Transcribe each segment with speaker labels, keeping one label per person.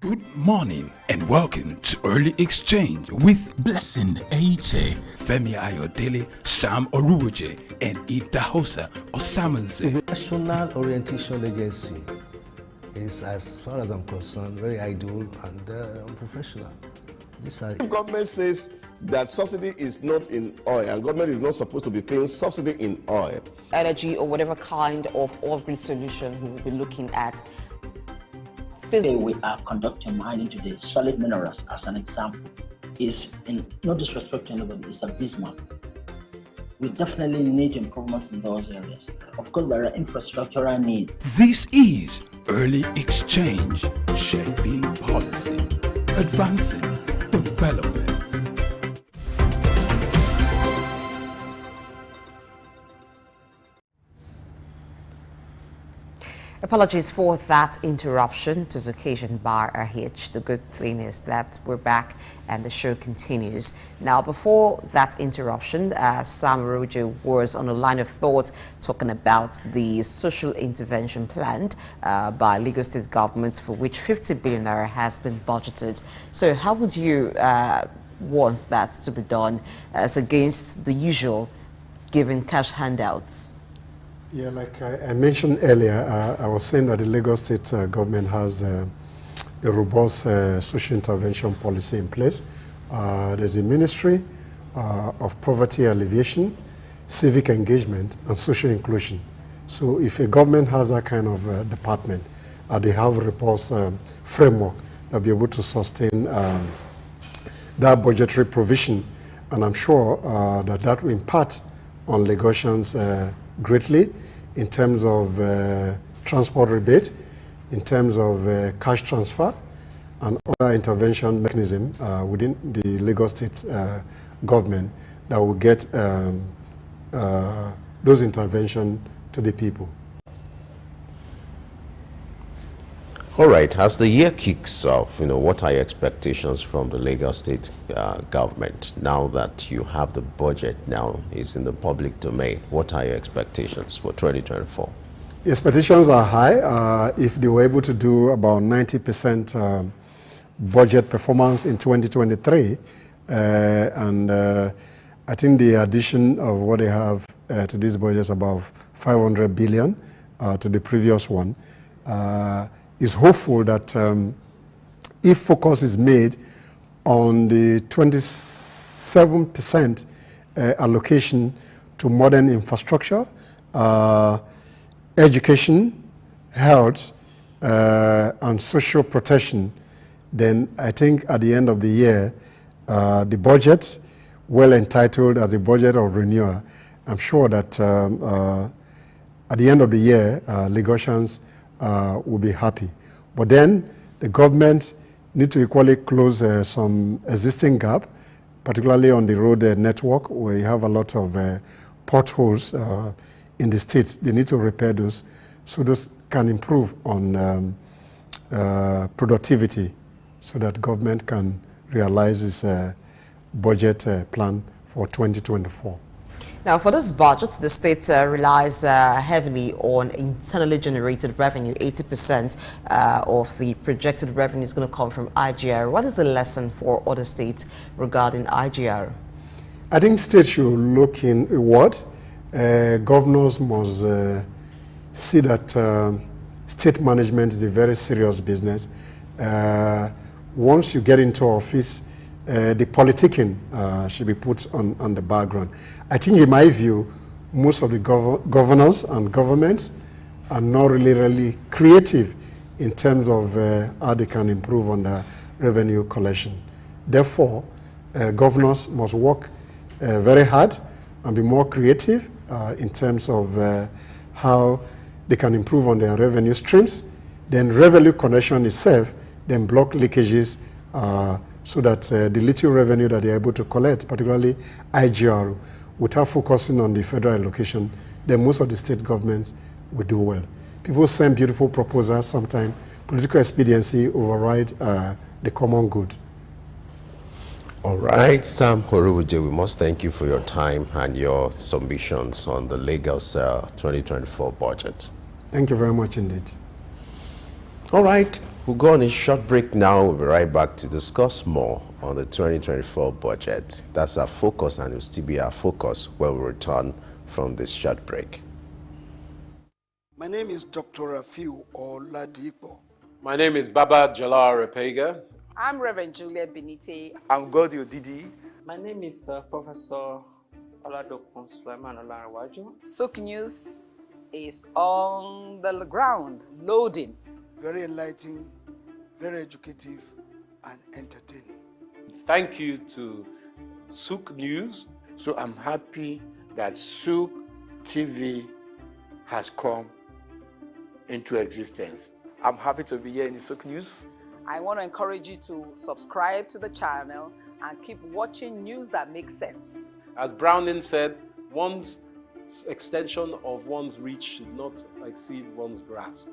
Speaker 1: Good morning and welcome to Early Exchange with
Speaker 2: Blessing Eche,
Speaker 1: Femi Ayodele, Sam Oruoje, and Idahosa Osamanze.
Speaker 3: It's a national orientation agency. It's, as far as I'm concerned, very idle and unprofessional.
Speaker 4: If government says that subsidy is not in oil and government is not supposed to be paying subsidy in oil,
Speaker 5: energy or whatever kind of off-grid solution we will be looking at.
Speaker 6: Today we are conducting mining today. Solid minerals, as an example, is, in no disrespect to anybody, it's abysmal. We definitely need improvements in those areas. Of course, there are infrastructural needs.
Speaker 1: This is Early Exchange, shaping policy, advancing development.
Speaker 5: Apologies for that interruption. It was occasioned by a hitch. The good thing is that we're back and the show continues. Now, before that interruption, Sam Rojo was on a line of thought talking about the social intervention plan by Lagos State government, for which 50 billion naira has been budgeted. So how would you want that to be done as against the usual giving cash handouts?
Speaker 7: Yeah, like I mentioned earlier, I was saying that the Lagos State government has a robust social intervention policy in place. There's a Ministry of Poverty Alleviation, Civic Engagement, and Social Inclusion. So if a government has that kind of department, they have a robust framework that will be able to sustain that budgetary provision. And I'm sure that that will impact on Lagosians greatly in terms of transport rebate, in terms of cash transfer, and other intervention mechanism within the Lagos State government that will get those interventions to the people.
Speaker 4: all right, as the year kicks off, what are your expectations from the Lagos State government now that you have the budget now is in the public domain? What are your expectations for 2024?
Speaker 7: The expectations are high. If they were able to do about 90% budget performance in 2023, and I think the addition of what they have to this budget is about 500 billion to the previous one. Is hopeful that if focus is made on the 27% allocation to modern infrastructure, education, health, and social protection, then I think at the end of the year, the budget, well entitled as a budget of renewal, I'm sure that at the end of the year, Lagosians will be happy. But then the government need to equally close some existing gap, particularly on the road network where you have a lot of potholes in the state. They need to repair those so those can improve on productivity so that government can realize its budget plan for 2024.
Speaker 5: Now, for this budget, the state relies heavily on internally generated revenue. 80% of the projected revenue is going to come from IGR. What is the lesson for other states regarding IGR?
Speaker 7: I think states should look in what governors must see that state management is a very serious business. Once you get into office, the politicking should be put on the background. I think, in my view, most of the governors and governments are not really creative in terms of how they can improve on the revenue collection. Therefore, governors must work very hard and be more creative in terms of how they can improve on their revenue streams. Then revenue collection itself, then block leakages so that the little revenue that they're able to collect, particularly IGR, without focusing on the federal allocation, then most of the state governments will do well. People send beautiful proposals, sometimes political expediency override the common good.
Speaker 4: All right, Sam Oruoje, we must thank you for your time and your submissions on the Lagos 2024 budget.
Speaker 7: Thank you very much indeed.
Speaker 4: All right. We'll go on a short break now. We'll be right back to discuss more on the 2024 budget. That's our focus, and it will still be our focus when we return from this short break.
Speaker 2: My name is Dr. Rafiu Oladipo.
Speaker 8: My name is Baba Jalal Repega.
Speaker 9: I'm Reverend Juliet Benite.
Speaker 10: I'm Godio Didi.
Speaker 11: My name is Professor Oladokun Sulaiman Olarawaju.
Speaker 9: Sook News is on the ground, loading.
Speaker 2: Very enlightening, very educative, and entertaining.
Speaker 8: Thank you to Sook News.
Speaker 1: So I'm happy that Sook TV has come into existence.
Speaker 10: I'm happy to be here in the Sook News.
Speaker 9: I want to encourage you to subscribe to the channel and keep watching news that makes sense.
Speaker 8: As Browning said, one's extension of one's reach should not exceed one's grasp,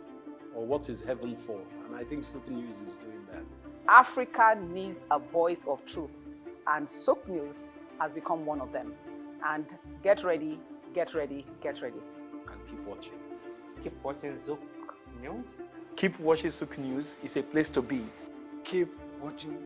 Speaker 8: or what is heaven for. And I think Sook News is doing that.
Speaker 9: Africa needs a voice of truth, and Sook News has become one of them. And get ready, get ready, get ready.
Speaker 8: And keep watching.
Speaker 11: Keep watching Zook News.
Speaker 10: Keep watching Sook News. It's a place to be.
Speaker 2: Keep watching.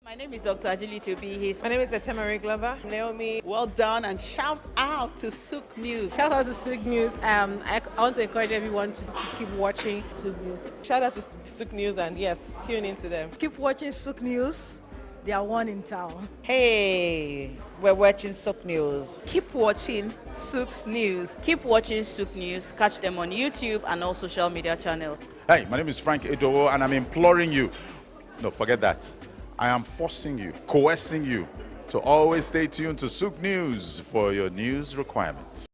Speaker 12: My name is Dr. Agility Obi.
Speaker 13: My name is Etemari Glover.
Speaker 14: Naomi, well done, and shout out to Sook News.
Speaker 13: Shout out to Sook News. I want to encourage everyone to keep watching Sook News.
Speaker 14: Shout out to Sook News, and yes, tune into them.
Speaker 15: Keep watching Sook News. They are one in town.
Speaker 12: Hey, we're watching Sook News.
Speaker 14: Keep watching Sook News.
Speaker 12: Keep watching Sook News. Catch them on YouTube and all social media channels.
Speaker 16: Hey, my name is Frank Edowo, and I'm imploring you. No, forget that. I am forcing you, coercing you to always stay tuned to Sook News for your news requirements.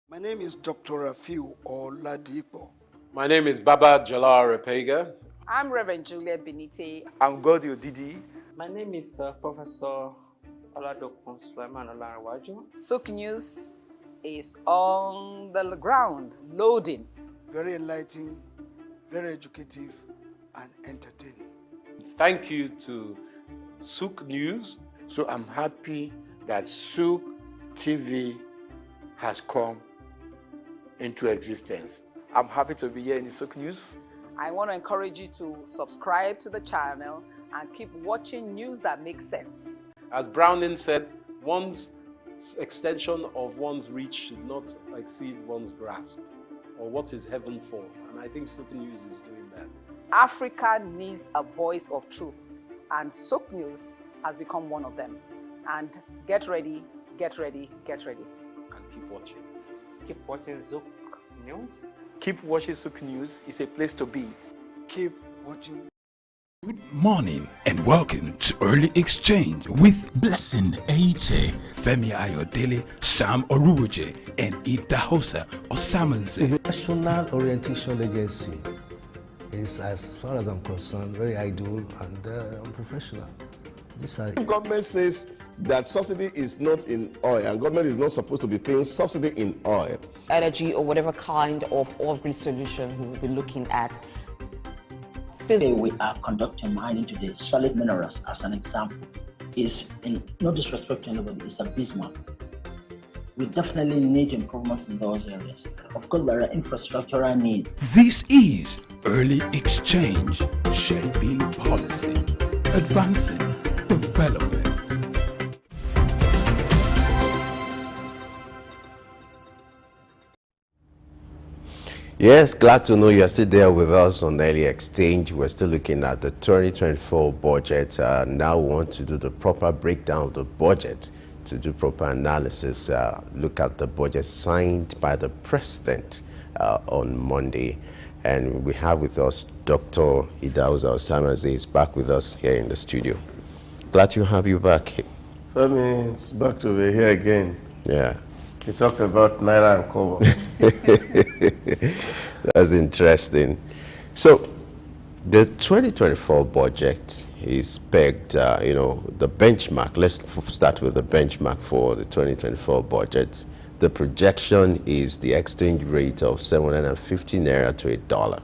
Speaker 2: My name is Dr. Rafiu Oladipo.
Speaker 8: My name is Baba Jalal Repega.
Speaker 9: I'm Reverend Juliet Benite.
Speaker 10: I'm Godio Didi.
Speaker 11: My name is Professor Oladokun Sulaiman Olarawaju.
Speaker 9: Sook News is on the ground, loading.
Speaker 2: Very enlightening, very educative, and entertaining.
Speaker 8: Thank you to Sook News.
Speaker 1: So I'm happy that Sook TV has come into existence.
Speaker 10: I'm happy to be here in the Sook News.
Speaker 9: I want to encourage you to subscribe to the channel and keep watching news that makes sense.
Speaker 8: As Browning said, one's extension of one's reach should not exceed one's grasp, or what is heaven for. And I think Sook News is doing that.
Speaker 9: Africa needs a voice of truth, and Sook News has become one of them. And get ready, get ready, get ready.
Speaker 8: And keep watching.
Speaker 11: Keep watching Zook News.
Speaker 10: Keep watching Sook News. It's a place to be.
Speaker 2: Keep watching.
Speaker 1: Good morning and welcome to Early Exchange with Blessing Eiche, Femi Ayodele, Sam Oruoje, and Idahosa Osamanze.
Speaker 3: It's a national orientation agency. It's, as far as I'm concerned, very idle and unprofessional.
Speaker 17: Government says that subsidy is not in oil, and government is not supposed to be paying subsidy in oil.
Speaker 5: Energy or whatever kind of off-grid solution we will be looking at.
Speaker 6: Today we are conducting mining today. Solid minerals, as an example, is, in no disrespect to anybody, it's a bismarck. We definitely need improvements in those areas. Of course, there are infrastructural needs.
Speaker 1: This is Early Exchange, shaping policy, advancing development.
Speaker 4: Yes, glad to know you're still there with us on Early Exchange. We're still looking at the 2024 budget. Now we want to do the proper breakdown of the budget, to do proper analysis, look at the budget signed by the president on Monday. And we have with us Dr. Idahosa Osamanze is back with us here in the studio. Glad to have you back.
Speaker 17: Femi, it's back to be here again.
Speaker 4: Yeah.
Speaker 17: You talk about Naira and Kobo.
Speaker 4: That's interesting. So, the 2024 budget is pegged, the benchmark. Let's start with the benchmark for the 2024 budget. the projection is the exchange rate of 750 naira to $1.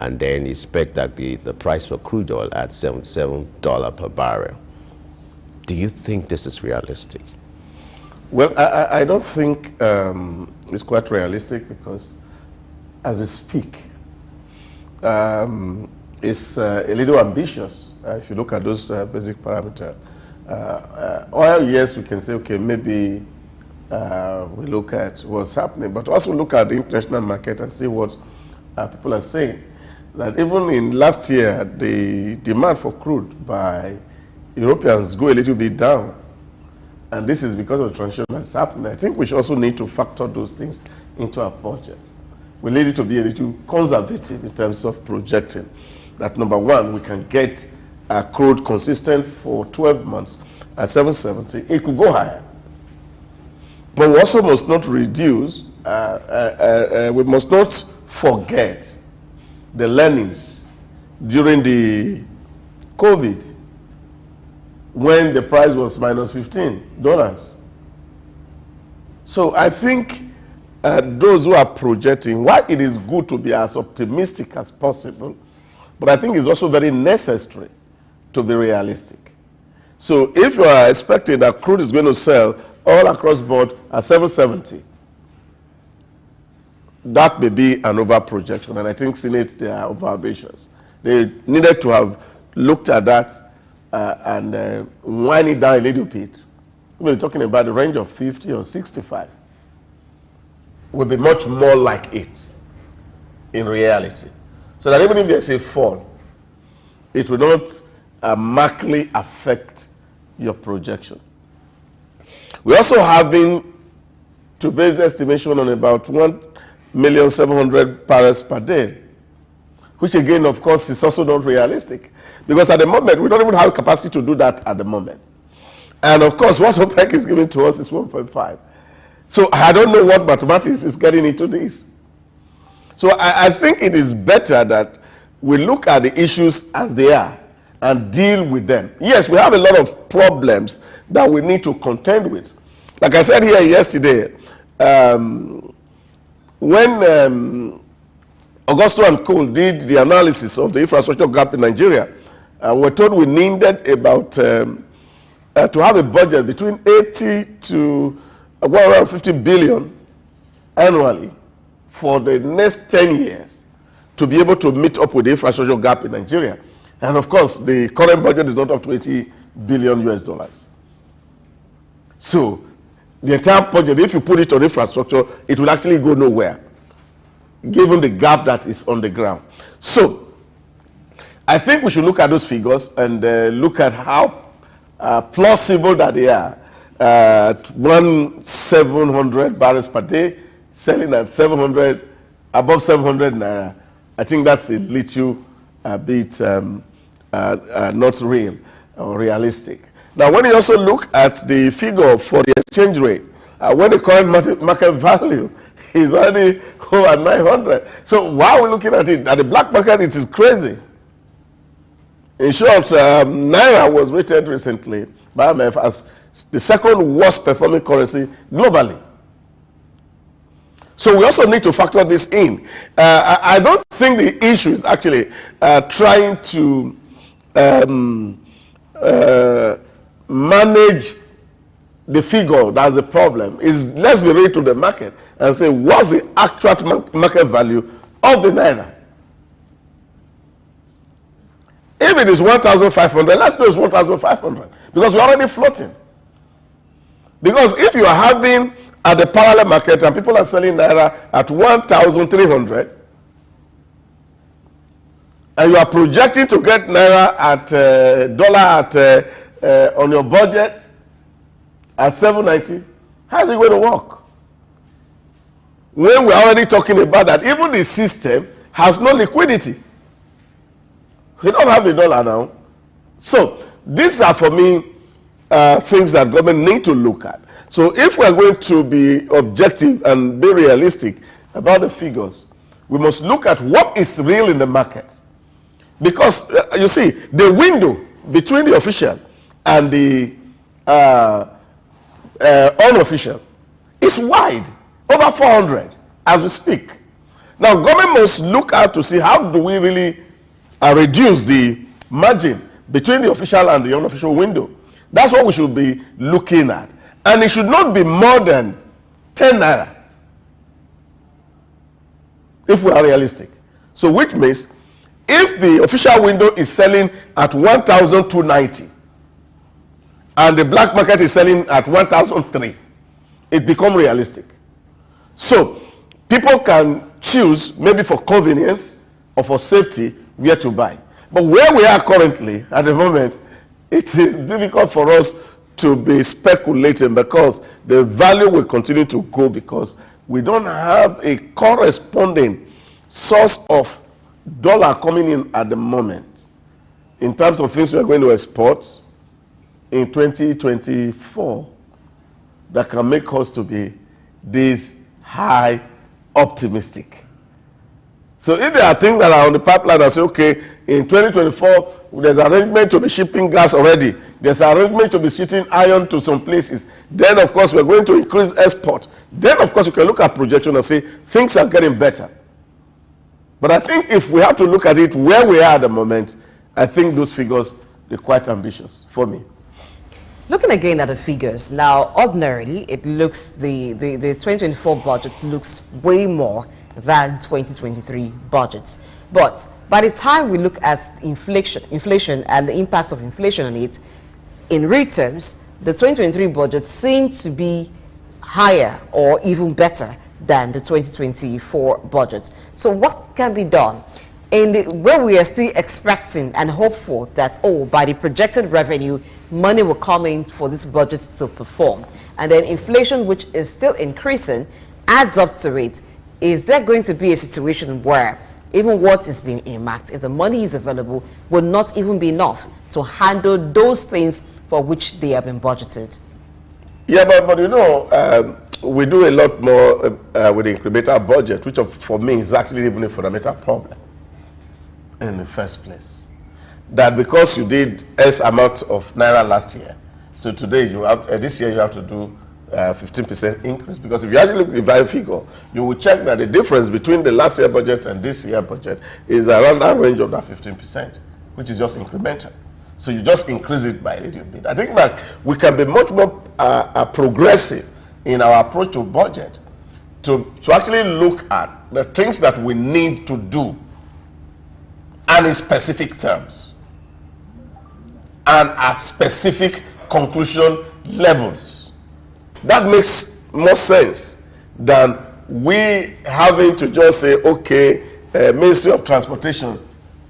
Speaker 4: And then expect that the price for crude oil at $77 per barrel. Do you think this is realistic?
Speaker 17: Well, I don't think it's quite realistic because as we speak, it's a little ambitious if you look at those basic parameters. Oil, yes, we can say, okay, maybe we look at what's happening, but also look at the international market and see what people are saying. That even in last year, the demand for crude by Europeans go a little bit down. And this is because of the transition that's happening. I think we should also need to factor those things into our budget. We need to be a little conservative in terms of projecting that, number one, we can get crude consistent for 12 months at 770. It could go higher. But we also must not reduce, we must not forget the learnings during the COVID when the price was minus $15. So I think those who are projecting, while it is good to be as optimistic as possible, but I think it's also very necessary to be realistic. So if you are expecting that crude is going to sell all across board at 770, that may be an over-projection, and I think Senate, they are over-ambitions. They needed to have looked at that and wind it down a little bit. We're talking about the range of 50 or 65. Will be much more like it in reality. So that even if there's a fall, it will not markedly affect your projection. We're also having to base estimation on about 1,700,000 barrels per day, which again, of course, is also not realistic. Because at the moment, we don't even have capacity to do that at the moment. And of course, what OPEC is giving to us is 1.5. So I don't know what mathematics is getting into this. So I think it is better that we look at the issues as they are and deal with them. Yes, we have a lot of problems that we need to contend with. Like I said here yesterday, when Augusto and Cole did the analysis of the infrastructure gap in Nigeria, we're told we needed about to have a budget between 80 to 150 billion annually for the next 10 years to be able to meet up with the infrastructure gap in Nigeria. And of course, the current budget is not up to 80 billion US dollars. So the entire budget, if you put it on infrastructure, it will actually go nowhere, given the gap that is on the ground. So I think we should look at those figures and look at how plausible that they are. 1,700 barrels per day, selling at 700, above 700 naira. I think that's a little bit not real or realistic. Now, when you also look at the figure for the exchange rate, when the current market value is already over 900. So why are we looking at it? At the black market, it is crazy. In short, Naira was rated recently by IMF as the second worst performing currency globally. So we also need to factor this in. I don't think the issue is actually trying to manage the figure that's the problem. Is let's be real to the market and say, what's the actual market value of the Naira? If it is 1,500, let's know it's 1,500 because we're already floating. Because if you are having at the parallel market and people are selling Naira at 1,300 and you are projecting to get Naira at dollar at on your budget at 790, how is it going to work? When we're already talking about that, even the system has no liquidity. We don't have the dollar now. So these are, for me, things that government need to look at. So if we're going to be objective and be realistic about the figures, we must look at what is real in the market. Because, you see, the window between the official and the unofficial It's wide, over 400 as we speak. Now, government must look out to see how do we really reduce the margin between the official and the unofficial window. That's what we should be looking at. And it should not be more than 10 naira, if we are realistic. So which means, if the official window is selling at 1,290 and the black market is selling at 1,003, it becomes realistic. So people can choose, maybe for convenience or for safety, where to buy. But where we are currently, at the moment, it is difficult for us to be speculating, because the value will continue to go, because we don't have a corresponding source of dollar coming in at the moment in terms of things we are going to export in 2024 that can make us to be this high optimistic. So if there are things that are on the pipeline that say, okay, in 2024, there's arrangement to be shipping gas already, there's arrangement to be shipping iron to some places, then of course we're going to increase export. Then of course you can look at projection and say things are getting better. But I think if we have to look at it where we are at the moment, I think those figures are quite ambitious for me.
Speaker 5: Looking again at the figures, now ordinarily it looks, the 2024 budget looks way more than 2023 budgets. But by the time we look at inflation and the impact of inflation on it, in real terms, the 2023 budget seems to be higher or even better than the 2024 budget. So what can be done? Where we are still expecting and hopeful that, oh, by the projected revenue, money will come in for this budget to perform. And then inflation, which is still increasing, adds up to it. Is there going to be a situation where even what is being earmarked, if the money is available, will not even be enough to handle those things for which they have been budgeted?
Speaker 17: Yeah, but you know, we do a lot more with the incremental budget, which for me is actually even a fundamental problem in the first place. That because you did S amount of naira last year, so today you have, this year you have to do 15% increase. Because if you actually look at the value figure, you will check that the difference between the last year budget and this year budget is around that range of that 15%, which is just incremental. So you just increase it by a little bit. I think that we can be much more progressive in our approach to budget to actually look at the things that we need to do and in specific terms and at specific conclusion levels. That makes more sense than we having to just say, okay, Ministry of Transportation,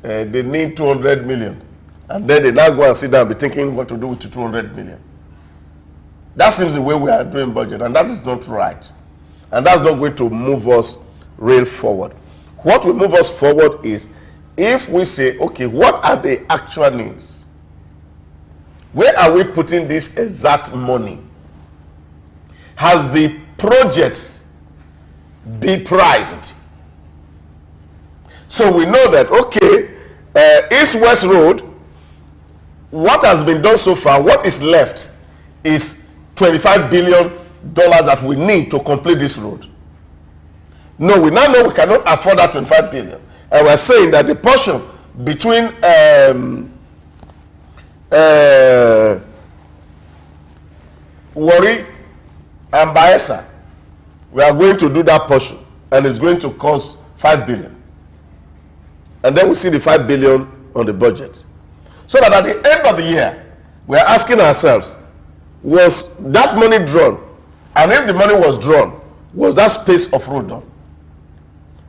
Speaker 17: they need 200 million. And then they now go and sit down and be thinking what to do with the 200 million. That seems the way we are doing budget, and that is not right. And that's not going to move us real forward. What will move us forward is if we say, okay, what are the actual needs? Where are we putting this exact money? Has the projects been priced? So we know that, okay, East-West Road, what has been done so far, what is left is $25 billion that we need to complete this road. No, we now know we cannot afford that 25 billion. And we're saying that the portion between Warri and Bayelsa, we are going to do that portion, and it's going to cost 5 billion. And then we see the 5 billion on the budget. So that at the end of the year, we are asking ourselves, was that money drawn? And if the money was drawn, was that space of road done?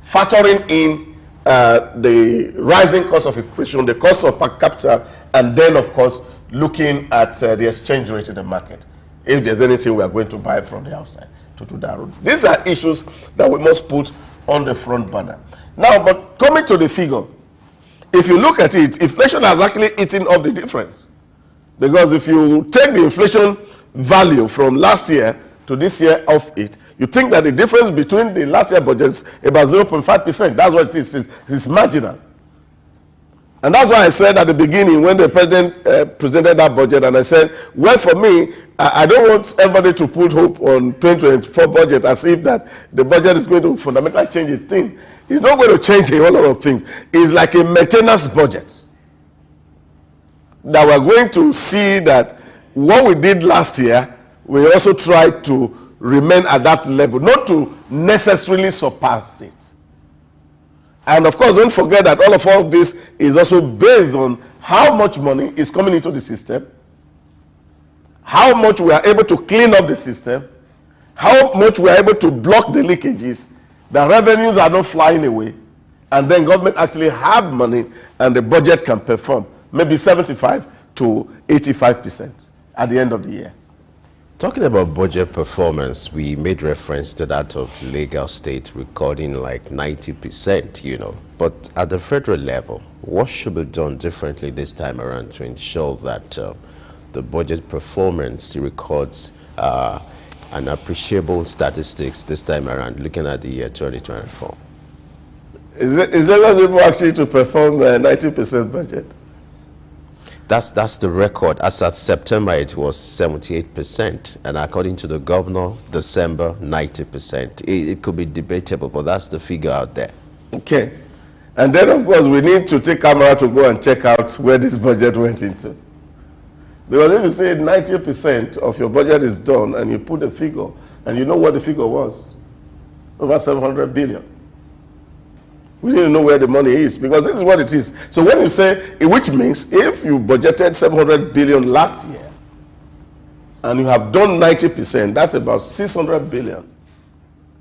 Speaker 17: Factoring in the rising cost of inflation, the cost of per capita, and then, of course, looking at the exchange rate in the market. If there's anything we are going to buy from the outside to do that road. These are issues that we must put on the front burner. Now, but coming to the figure, if you look at it, inflation has actually eaten off the difference. Because if you take the inflation value from last year to this year off it, you think that the difference between the last year budget is about 0.5%. That's what it is. It's marginal. And that's why I said at the beginning when the president presented that budget, and I said, well, for me, I don't want everybody to put hope on 2024 budget as if that the budget is going to fundamentally change a thing. It's not going to change a whole lot of things. It's like a maintenance budget. That we're going to see that what we did last year, we also try to remain at that level, not to necessarily surpass it. And of course, don't forget that all this is also based on how much money is coming into the system, how much we are able to clean up the system, how much we are able to block the leakages, the revenues are not flying away, and then government actually have money and the budget can perform maybe 75 to 85% at the end of the year.
Speaker 4: Talking about budget performance, we made reference to that of Lagos State recording like 90%, you know. But at the federal level, what should be done differently this time around to ensure that the budget performance records an appreciable statistics this time around, looking at the year 2024?
Speaker 17: Is Lagos able actually to perform the 90% budget?
Speaker 4: That's the record. As at September, it was 78%, and according to the governor, December, 90%. It could be debatable, but that's the figure out there.
Speaker 17: Okay. And then, of course, we need to take camera to go and check out where this budget went into. Because if you say 90% of your budget is done, and you put a figure, and you know what the figure was, over 700 billion. We didn't know where the money is, because this is what it is. So when you say, which means if you budgeted 700 billion last year, and you have done 90%, that's about 600 billion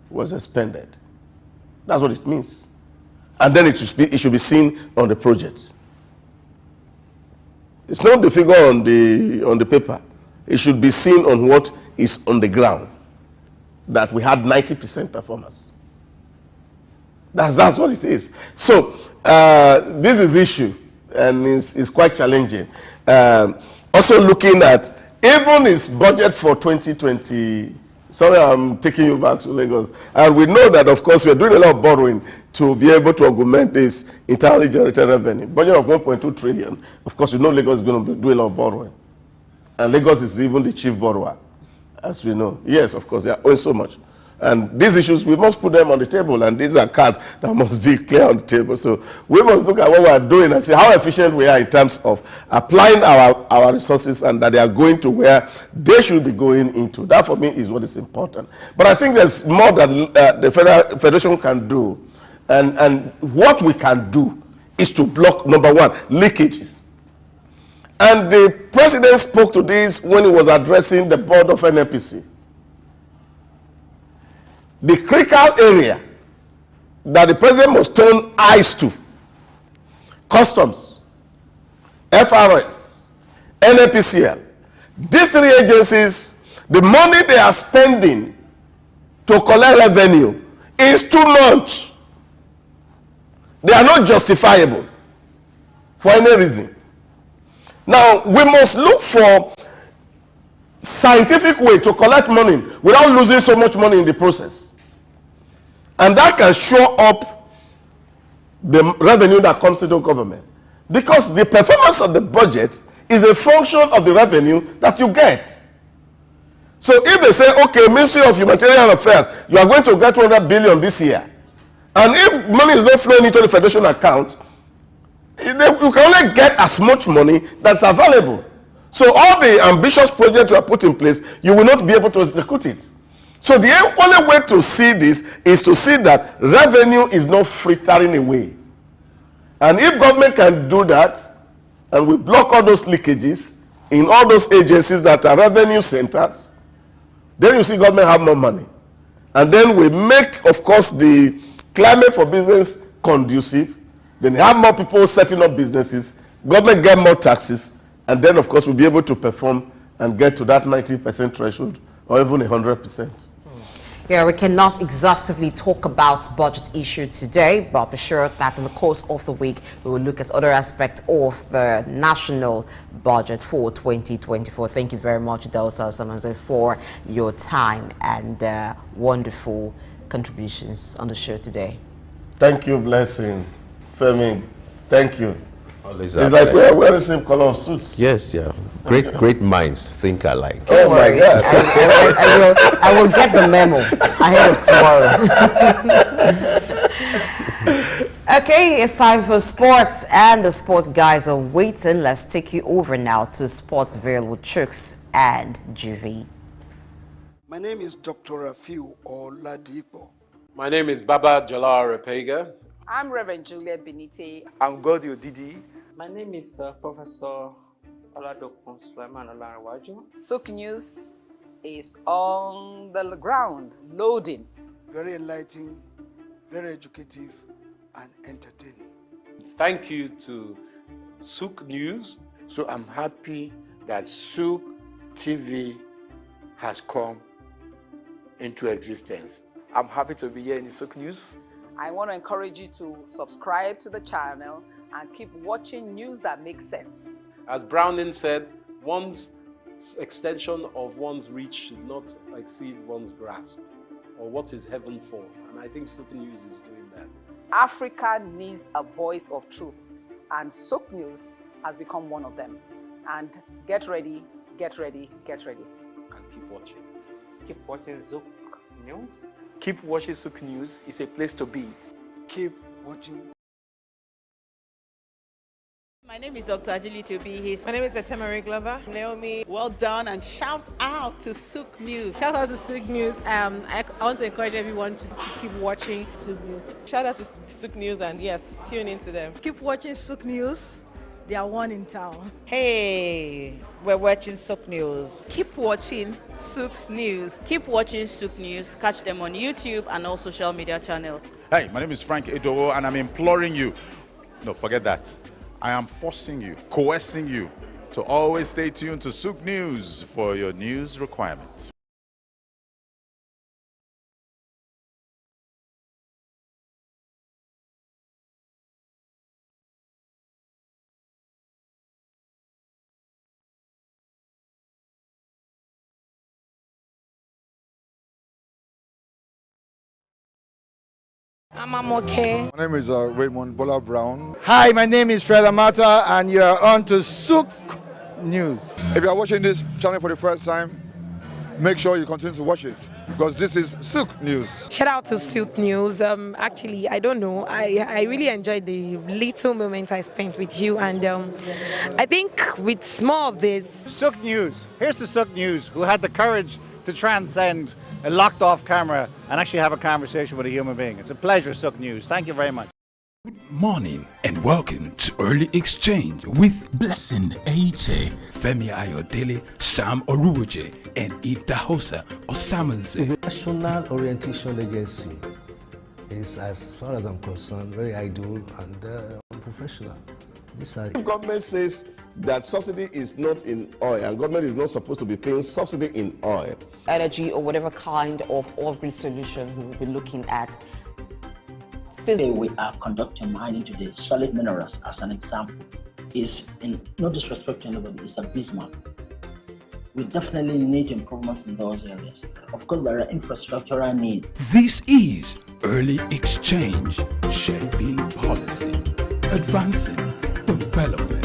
Speaker 17: was expended. That's what it means. And then it should be seen on the project. It's not the figure on the paper. It should be seen on what is on the ground, that we had 90% performance. That's what it is. So this is issue, and it's quite challenging. Also looking at even his budget for 2020. Sorry, I'm taking you back to Lagos. And we know that, of course, we're doing a lot of borrowing to be able to augment this internally generated revenue. Budget of 1.2 trillion. Of course, you know Lagos is going to do a lot of borrowing. And Lagos is even the chief borrower, as we know. Yes, of course, they are owing so much. And these issues, we must put them on the table, and these are cards that must be clear on the table. So we must look at what we are doing and see how efficient we are in terms of applying our resources, and that they are going to where they should be going into. That, for me, is what is important. But I think there's more that the Federation can do. And what we can do is to block, number one, leakages. And the president spoke to this when he was addressing the board of NNPC. The critical area that the president must turn eyes to: customs, FRS, NNPCL. These three agencies, the money they are spending to collect revenue is too much. They are not justifiable for any reason. Now, we must look for scientific way to collect money without losing so much money in the process. And that can show up the revenue that comes into government. Because the performance of the budget is a function of the revenue that you get. So if they say, okay, Ministry of Humanitarian Affairs, you are going to get 200 billion this year, and if money is not flowing into the Federation account, you can only get as much money that's available. So all the ambitious projects you have put in place, you will not be able to execute it. So the only way to see this is to see that revenue is not frittering away. And if government can do that, and we block all those leakages in all those agencies that are revenue centers, then you see government have more money. And then we make, of course, the climate for business conducive. Then have more people setting up businesses, government get more taxes, and then, of course, we'll be able to perform and get to that 90% threshold, or even 100%.
Speaker 5: Yeah, we cannot exhaustively talk about budget issue today, but be sure that in the course of the week, we will look at other aspects of the national budget for 2024. Thank you very much, Delsa Osamaze, for your time and wonderful contributions on the show today.
Speaker 17: Thank you, Blessing. Femi, thank you.
Speaker 4: Always
Speaker 17: It's like we're wearing the same color of suits.
Speaker 4: Yes, yeah. Great minds think alike.
Speaker 17: Oh my God.
Speaker 5: I will get the memo ahead of tomorrow. Okay, it's time for sports, and the sports guys are waiting. Let's take you over now to Sportsville with Chooks and Juvie.
Speaker 2: My name is Dr. Rafiu Oladipo.
Speaker 8: My name is Baba Jalal Repega.
Speaker 9: I'm Reverend Juliet Benite.
Speaker 10: I'm Godio Didi.
Speaker 11: My name is Professor Oladokun Sulaiman Olarawaju.
Speaker 9: Sook News is on the ground, loading.
Speaker 2: Very enlightening, very educative, and entertaining.
Speaker 8: Thank you to Sook News.
Speaker 18: So I'm happy that Sook TV has come into existence.
Speaker 10: I'm happy to be here in the Sook News.
Speaker 9: I want to encourage you to subscribe to the channel and keep watching news that makes sense.
Speaker 8: As Browning said, one's extension of one's reach should not exceed one's grasp, or what is heaven for. And I think Sook News is doing that.
Speaker 9: Africa needs a voice of truth, and Sook News has become one of them. And get ready, get ready, get ready.
Speaker 8: And keep watching.
Speaker 11: Keep watching Sook News.
Speaker 10: Keep watching Sook News. It's a place to be.
Speaker 2: Keep watching.
Speaker 12: My name is Dr. Agility Obi.
Speaker 15: My name is Etemere Glover.
Speaker 14: Naomi, well done, and shout out to Sook News.
Speaker 13: Shout out to Sook News. I want to encourage everyone to keep watching Sook News.
Speaker 14: Shout out to Sook News, and yes, tune into them.
Speaker 15: Keep watching Sook News. They are one in town.
Speaker 12: Hey, we're watching Sook News.
Speaker 14: Keep watching Sook News.
Speaker 12: Keep watching Sook News. Catch them on YouTube and all social media channels.
Speaker 16: Hey, my name is Frank Edowo, and I'm imploring you. No, forget that. I am forcing you, coercing you to always stay tuned to Sook News for your news requirements.
Speaker 15: I'm okay.
Speaker 19: My name is Raymond Bola Brown.
Speaker 20: Hi, my name is Fred Amata, and you are on to Sook News.
Speaker 19: If you are watching this channel for the first time, make sure you continue to watch it, because this is Sook News.
Speaker 15: Shout out to Sook News. Actually, I don't know. I really enjoyed the little moment I spent with you, and I think with more of this.
Speaker 20: Sook News. Here's the Sook News, who had the courage to transcend a locked off camera and actually have a conversation with a human being. It's a pleasure, Sook News. Thank you very much.
Speaker 1: Good morning and welcome to Early Exchange with Blessing Ache, Femi Ayodele, Sam Oruoje, and Idahosa Osamaze.
Speaker 3: It's a national orientation agency. It's, as far as I'm concerned, very idle and unprofessional.
Speaker 17: Government says that subsidy is not in oil, and government is not supposed to be paying subsidy in oil.
Speaker 5: Energy or whatever kind of oil solution we will be looking at.
Speaker 6: Today we are conducting mining today. Solid minerals, as an example, is, in no disrespect to anybody, it's a bismarck. We definitely need improvements in those areas. Of course, there are infrastructural needs.
Speaker 1: This is Early Exchange, shaping policy, advancing development.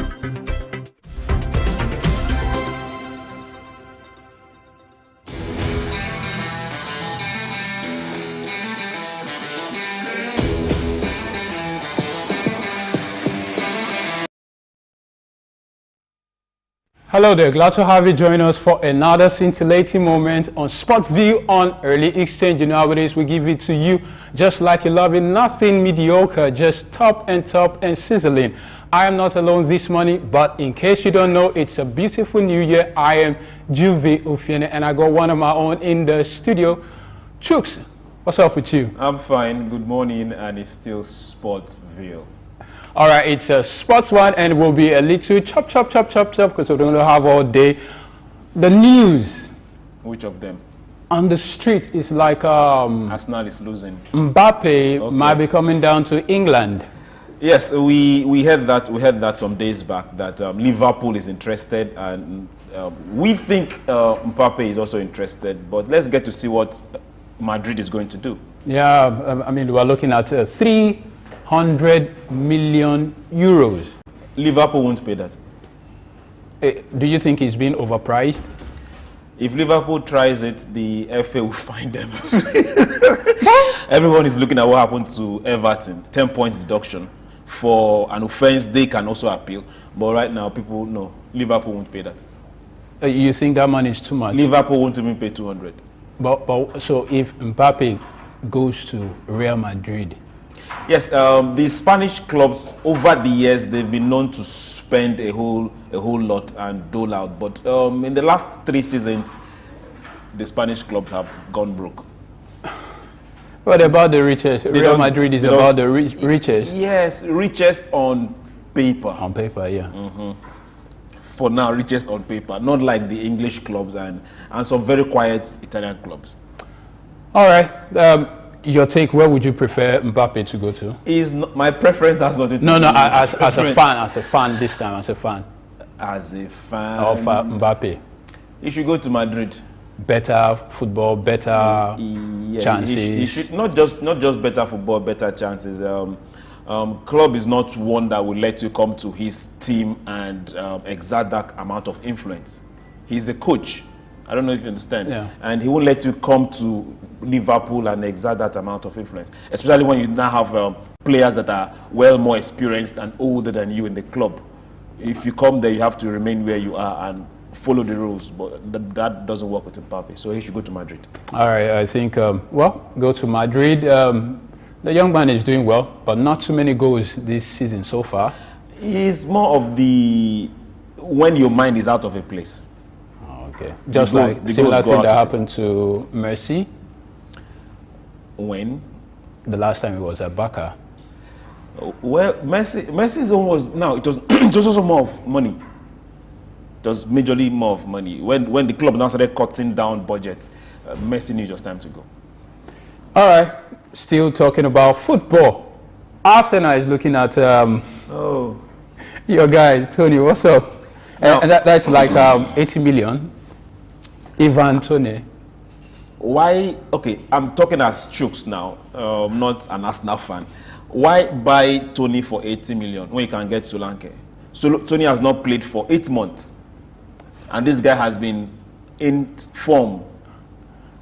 Speaker 21: Hello there, glad to have you join us for another scintillating moment on Sportsville on Early Exchange. You know how it is, we give it to you just like you love it, nothing mediocre, just top and sizzling. I am not alone this morning, but in case you don't know, it's a beautiful new year. I am Juvie Ofiene, and I got one of my own in the studio. Chooks, what's up with you?
Speaker 22: I'm fine, good morning, and it's still Sportsville.
Speaker 21: All right, it's a sports one, and we'll be a little chop, because we're going to have all day. The news.
Speaker 22: Which of them?
Speaker 21: On the street is like
Speaker 22: Arsenal is losing.
Speaker 21: Mbappe might be coming down to England.
Speaker 22: Yes, we heard that some days back that Liverpool is interested, and we think Mbappe is also interested. But let's get to see what Madrid is going to do.
Speaker 21: Yeah, I mean, we're looking at 300 million euros.
Speaker 22: Liverpool won't pay that.
Speaker 21: Do you think he's been overpriced?
Speaker 22: If Liverpool tries it, the FA will find them. Everyone is looking at what happened to Everton, 10 points deduction for an offense they can also appeal. But right now, people know Liverpool won't pay that.
Speaker 21: You think that money is too much?
Speaker 22: Liverpool won't even pay 200.
Speaker 21: But so if Mbappe goes to Real Madrid?
Speaker 22: Yes, the Spanish clubs over the years, they've been known to spend a whole lot and dole out. But in the last 3 seasons, the Spanish clubs have gone broke.
Speaker 21: What about the richest? Real Madrid is about the richest.
Speaker 22: Yes, richest on paper.
Speaker 21: On paper, yeah.
Speaker 22: For now, richest on paper, not like the English clubs and some very quiet Italian clubs.
Speaker 21: All right. Your take, where would you prefer Mbappe to go to?
Speaker 22: My preference has nothing to do with
Speaker 21: as a fan this time, as a fan.
Speaker 22: As a fan
Speaker 21: of Mbappe.
Speaker 22: He should go to Madrid.
Speaker 21: Better football, better chances.
Speaker 22: He should not just better football, better chances. Club is not one that will let you come to his team and exert that amount of influence. He's a coach. I don't know if you understand.
Speaker 21: Yeah.
Speaker 22: And he won't let you come to Liverpool and exert that amount of influence, especially when you now have players that are well more experienced and older than you in the club. If you come there, you have to remain where you are and follow the rules, but that doesn't work with Mbappe, so he should go to Madrid.
Speaker 21: All right, I think, go to Madrid. The young man is doing well, but not too many goals this season so far.
Speaker 22: He's more of when your mind is out of a place.
Speaker 21: Okay. Just like similar thing that happened to Messi.
Speaker 22: When?
Speaker 21: The last time he was at Barca.
Speaker 22: Well, Messi's almost now. It was also more of money. It was majorly more of money. When the club now started cutting down budget, Messi knew it was time to go.
Speaker 21: All right. Still talking about football. Arsenal is looking at your guy Tony. What's up? And that's like 80 million. Ivan Tony.
Speaker 22: Why? Okay, I'm talking as Chooks now, not an Arsenal fan. Why buy Tony for 80 million when you can get Solanke? So Tony has not played for 8 months, and this guy has been in form,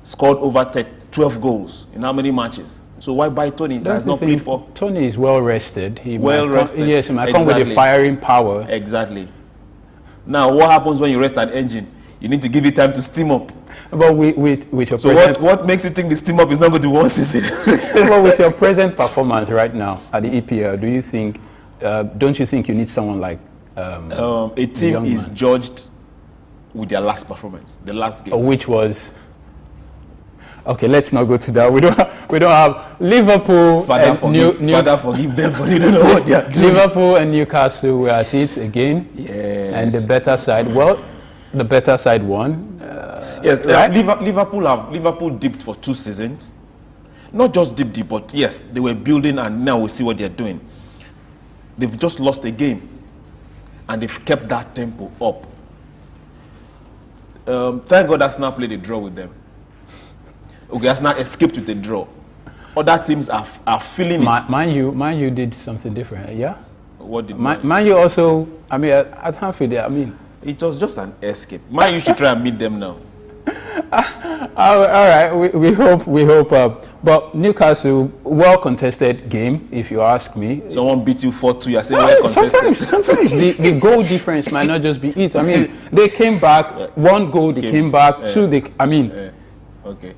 Speaker 22: scored over 12 goals in how many matches? So why buy Tony that has not played for?
Speaker 21: Tony is well rested.
Speaker 22: Well rested.
Speaker 21: Yes, he might come with a firing power.
Speaker 22: Exactly. Now, what happens when you rest an engine? You need to give it time to steam up.
Speaker 21: But with your
Speaker 22: so what makes you think the steam up is not going to be one season?
Speaker 21: Well, with your present performance right now at the EPL, do you think? Don't you think you need someone like
Speaker 22: a team is judged with their last performance, the last game,
Speaker 21: which was? Okay, let's not go to that. We don't have Liverpool.
Speaker 22: Father, forgive them for they don't know what they are doing.
Speaker 21: Liverpool and Newcastle were at it again.
Speaker 22: Yes.
Speaker 21: And the better side. Well, the better side won.
Speaker 22: Yes.
Speaker 21: Right?
Speaker 22: Liverpool dipped for 2 seasons. Not just deep, but yes, they were building, and now we see what they are doing. They've just lost a game, and they've kept that tempo up. Thank God Arsenal played a draw with them. Okay, Arsenal escaped with a draw. Other teams are feeling it.
Speaker 21: Man U did something different, yeah?
Speaker 22: What did
Speaker 21: Man U also, I mean, at Anfield,
Speaker 22: it was just an escape. Man U should try and meet them now.
Speaker 21: All right, we hope. But Newcastle, well contested game, if you ask me.
Speaker 22: Someone beat you 4-2, you're saying well contested.
Speaker 21: Sometimes the goal difference might not just be it. I mean, they came back, 1 goal, they came back, 2,
Speaker 22: okay.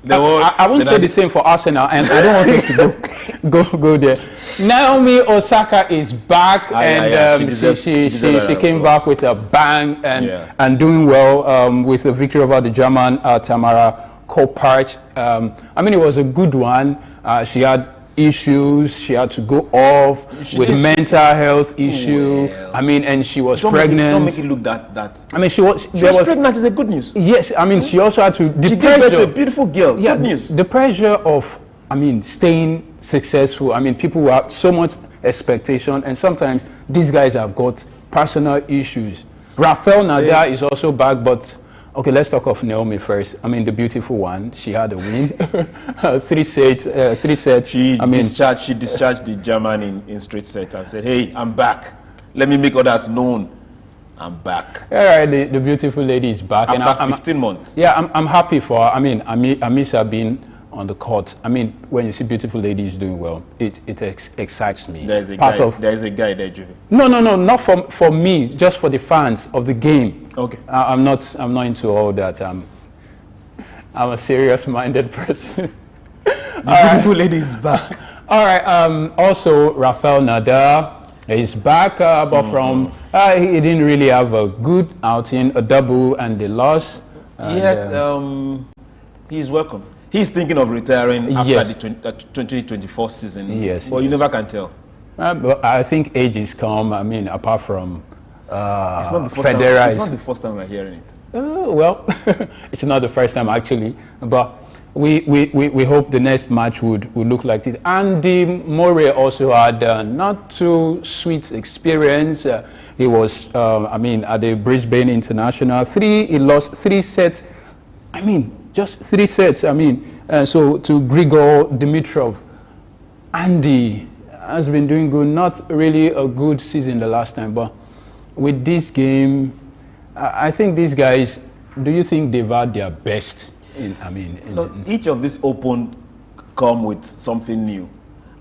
Speaker 21: I won't say the same for Arsenal, and I don't want us to go there. Naomi Osaka is back, and she came back with a bang and doing well with a victory over the German Tamara Kopacz. I mean, it was a good one. She had issues. She had to go off with mental health issue. Well, I mean, and she was pregnant.
Speaker 22: Don't make it look that.
Speaker 21: I mean, she was
Speaker 22: pregnant is a good news.
Speaker 21: Yes, I mean, she also had to.
Speaker 22: She gave birth to a beautiful girl.
Speaker 21: Yeah,
Speaker 22: good news.
Speaker 21: The pressure of, I mean, staying successful. I mean, people have so much expectation, and sometimes these guys have got personal issues. Rafael Nadal is also back, but. Okay, let's talk of Naomi first. I mean, the beautiful one. She had a win. 3 sets.
Speaker 22: She discharged the German in straight set and said, "Hey, I'm back." let me make others known. I'm back.
Speaker 21: All right, the beautiful lady is back.
Speaker 22: After
Speaker 21: and
Speaker 22: 15 months.
Speaker 21: Yeah, I'm happy for her. I mean, I miss her being on the court. I mean, when you see beautiful ladies doing well, it excites me.
Speaker 22: There's a guy there, Julie.
Speaker 21: No, not for me, just for the fans of the game.
Speaker 22: Okay.
Speaker 21: I'm not into all that. I'm a serious-minded person.
Speaker 22: The beautiful lady is back.
Speaker 21: All right. Also, Rafael Nadal is back, but from he didn't really have a good outing, a double, and they lost.
Speaker 22: Yes, he's welcome. He's thinking of retiring after the 2024 season.
Speaker 21: Yes,
Speaker 22: but you never can tell.
Speaker 21: But I think age is come. I mean, apart from
Speaker 22: it's not the first
Speaker 21: Federer.
Speaker 22: time. It's not the first time we're hearing it.
Speaker 21: Well, it's not the first time actually, but we hope the next match would look like it. Andy Murray also had not too sweet experience. He was, I mean, at the Brisbane International. He lost 3 sets. I mean, just 3 sets. I mean, so to Grigor Dimitrov. Andy has been doing good. Not really a good season the last time, but with this game, I think these guys, do you think they've had their best?
Speaker 22: Each of these Open come with something new,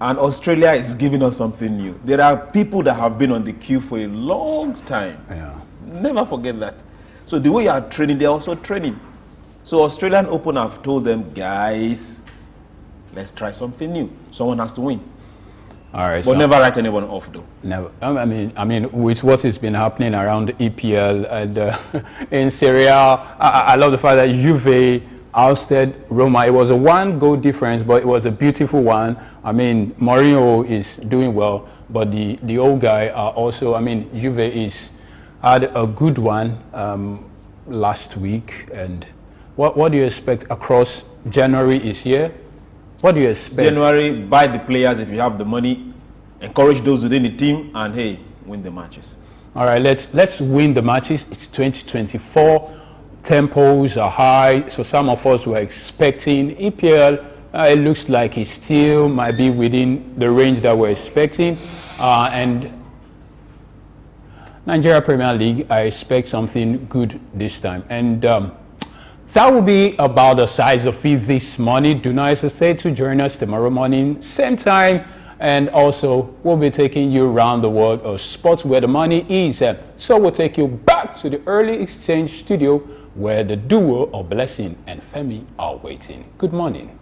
Speaker 22: and Australia is giving us something new. There are people that have been on the queue for a long time.
Speaker 21: Yeah.
Speaker 22: Never forget that. So the way you are training, they're also training. So Australian Open have told them, guys, let's try something new. Someone has to win.
Speaker 21: All right,
Speaker 22: but never write anyone off, though.
Speaker 21: Never. I mean, with what has been happening around the EPL and in Serie A, I love the fact that Juve ousted Roma. It was a 1-goal difference, but it was a beautiful one. I mean, Mourinho is doing well, but the old guy are also. I mean, Juve had a good one last week. And what do you expect across January is here? What do you expect?
Speaker 22: January, buy the players if you have the money, encourage those within the team, and hey, win the matches.
Speaker 21: All right, let's win the matches. It's 2024. Tempos are high, so some of us were expecting EPL. It looks like it still might be within the range that we're expecting. And Nigeria Premier League, I expect something good this time. And that will be about the size of it this morning. Do not hesitate to join us tomorrow morning, same time. And also, we'll be taking you around the world of sports where the money is. So we'll take you back to the Early Exchange studio where the duo of Blessing and Femi are waiting. Good morning.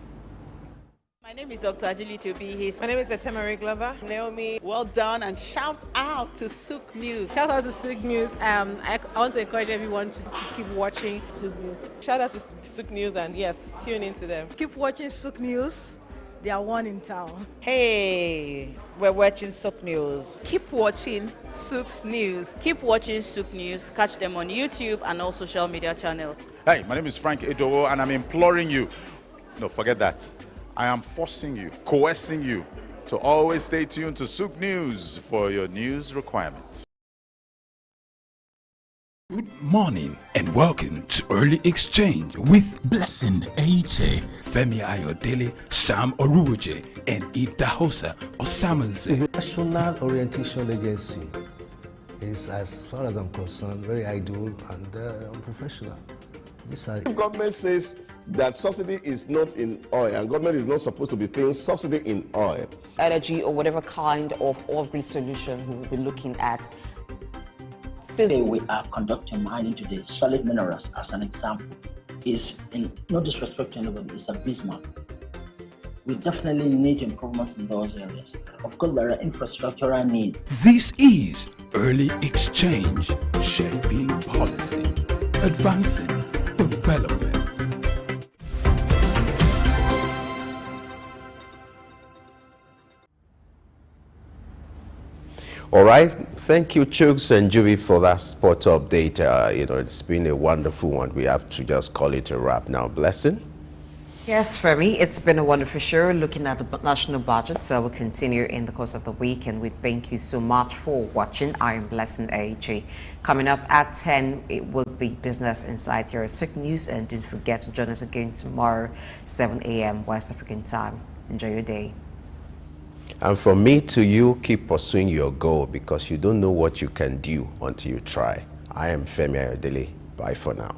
Speaker 12: My name is Dr. Agility Obi.
Speaker 14: My name is Etemere Glover. Naomi, well done, and shout out to Souk News.
Speaker 13: Shout out to Souk News. I want to encourage everyone to keep watching Souk News.
Speaker 14: Shout out to Souk News, and yes, tune into them.
Speaker 4: Keep watching Souk News. They are one in town.
Speaker 12: Hey, we're watching Souk News.
Speaker 14: Keep watching Souk News.
Speaker 12: Keep watching Souk News. Catch them on YouTube and all social media channels.
Speaker 16: Hey, my name is Frank Edowo, and I'm imploring you. No, forget that. I am forcing you, coercing you to always stay tuned to Souk News for your news requirements.
Speaker 1: Good morning and welcome to Early Exchange with Blessing Aiche, Femi Ayodele, Sam Oruoje, and Idahosa Osamanze.
Speaker 3: It's a national orientation agency. It's, as far as I'm concerned, very idle and unprofessional.
Speaker 17: If government says that subsidy is not in oil and government is not supposed to be paying subsidy in oil,
Speaker 5: energy or whatever kind of off-grid solution we will be looking at.
Speaker 6: Today we are conducting mining today. Solid minerals, as an example, is, in no disrespect to anybody, it's abysmal. We definitely need improvements in those areas. Of course, there are infrastructural needs.
Speaker 1: This is Early Exchange, shaping policy, advancing development.
Speaker 7: All right, thank you, Chugs and Juby, for that sport update. It's been a wonderful one. We have to just call it a wrap now. Blessing?
Speaker 5: Yes, Femi, it's been a wonderful show looking at the national budget. So we'll continue in the course of the week, and we thank you so much for watching. I am Blessing AJ. Coming up at 10, it will be Business Insight here at Souk News, and don't forget to join us again tomorrow, 7 a.m. West African time. Enjoy your day.
Speaker 7: And from me to you, keep pursuing your goal because you don't know what you can do until you try. I am Femi Ayodele. Bye for now.